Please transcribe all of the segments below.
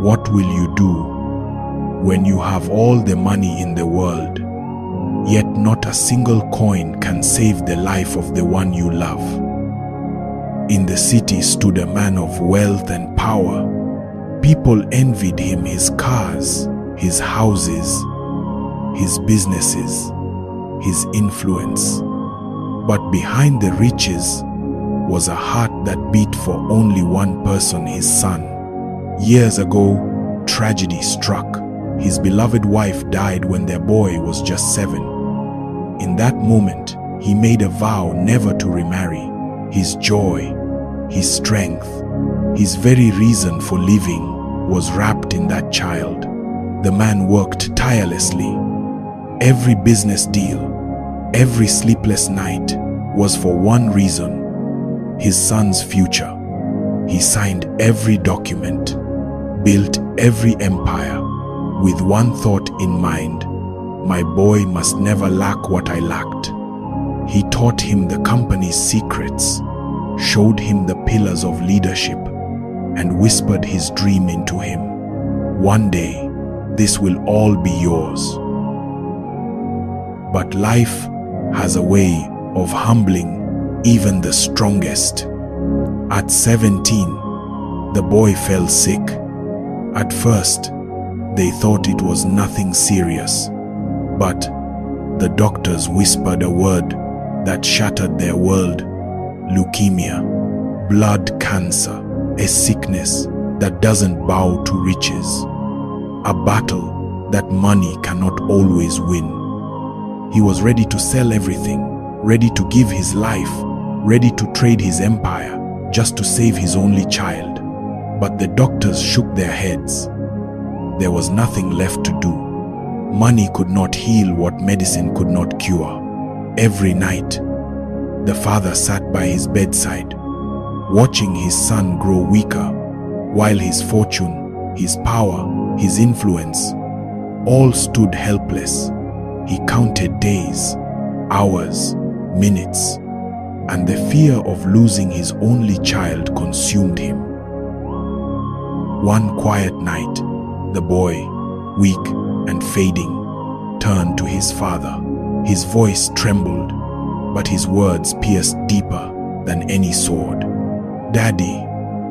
What will you do when you have all the money in the world, yet not a single coin can save the life of the one you love? In the city stood a man of wealth and power. People envied him his cars, his houses, his businesses, his influence. But behind the riches was a heart that beat for only one person, his son. Years ago, tragedy struck. His beloved wife died when their boy was just 7. In that moment, he made a vow never to remarry. His joy, his strength, his very reason for living was wrapped in that child. The man worked tirelessly. Every business deal, every sleepless night was for one reason: his son's future. He signed every document, built every empire, with one thought in mind: my boy must never lack what I lacked. He taught him the company's secrets, showed him the pillars of leadership, and whispered his dream into him. One day, this will all be yours. But life has a way of humbling even the strongest. At 17, the boy fell sick. At first, they thought it was nothing serious, but the doctors whispered a word that shattered their world: leukemia, blood cancer, a sickness that doesn't bow to riches, a battle that money cannot always win. He was ready to sell everything, ready to give his life, ready to trade his empire just to save his only child. But the doctors shook their heads. There was nothing left to do. Money could not heal what medicine could not cure. Every night, the father sat by his bedside, watching his son grow weaker, while his fortune, his power, his influence, all stood helpless. He counted days, hours, minutes, and the fear of losing his only child consumed him. One quiet night, the boy, weak and fading, turned to his father. His voice trembled, but his words pierced deeper than any sword. "Daddy,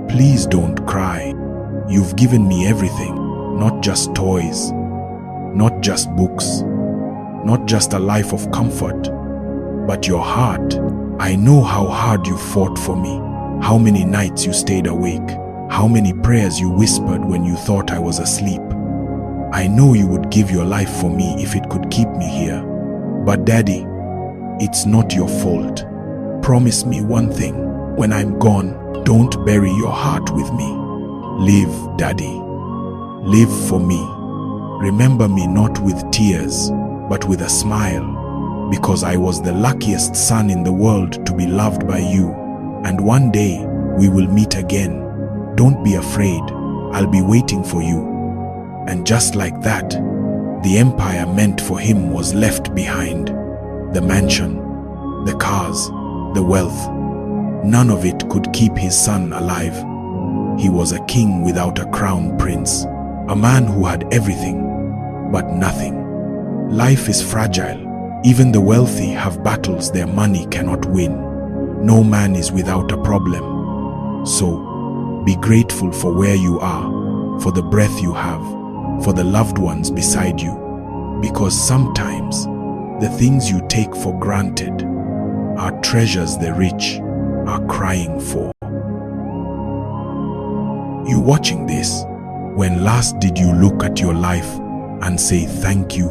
please don't cry. You've given me everything, not just toys, not just books, not just a life of comfort, but your heart. I know how hard you fought for me, how many nights you stayed awake, how many prayers you whispered when you thought I was asleep. I know you would give your life for me if it could keep me here. But Daddy, it's not your fault. Promise me one thing. When I'm gone, don't bury your heart with me. Live, Daddy. Live for me. Remember me not with tears, but with a smile, because I was the luckiest son in the world to be loved by you. And one day, we will meet again. Don't be afraid. I'll be waiting for you." And just like that, the empire meant for him was left behind. The mansion, the cars, the wealth. None of it could keep his son alive. He was a king without a crown prince, a man who had everything, but nothing. Life is fragile. Even the wealthy have battles their money cannot win. No man is without a problem. So, be grateful for where you are, for the breath you have, for the loved ones beside you, because sometimes the things you take for granted are treasures the rich are crying for. You watching this, when last did you look at your life and say thank you?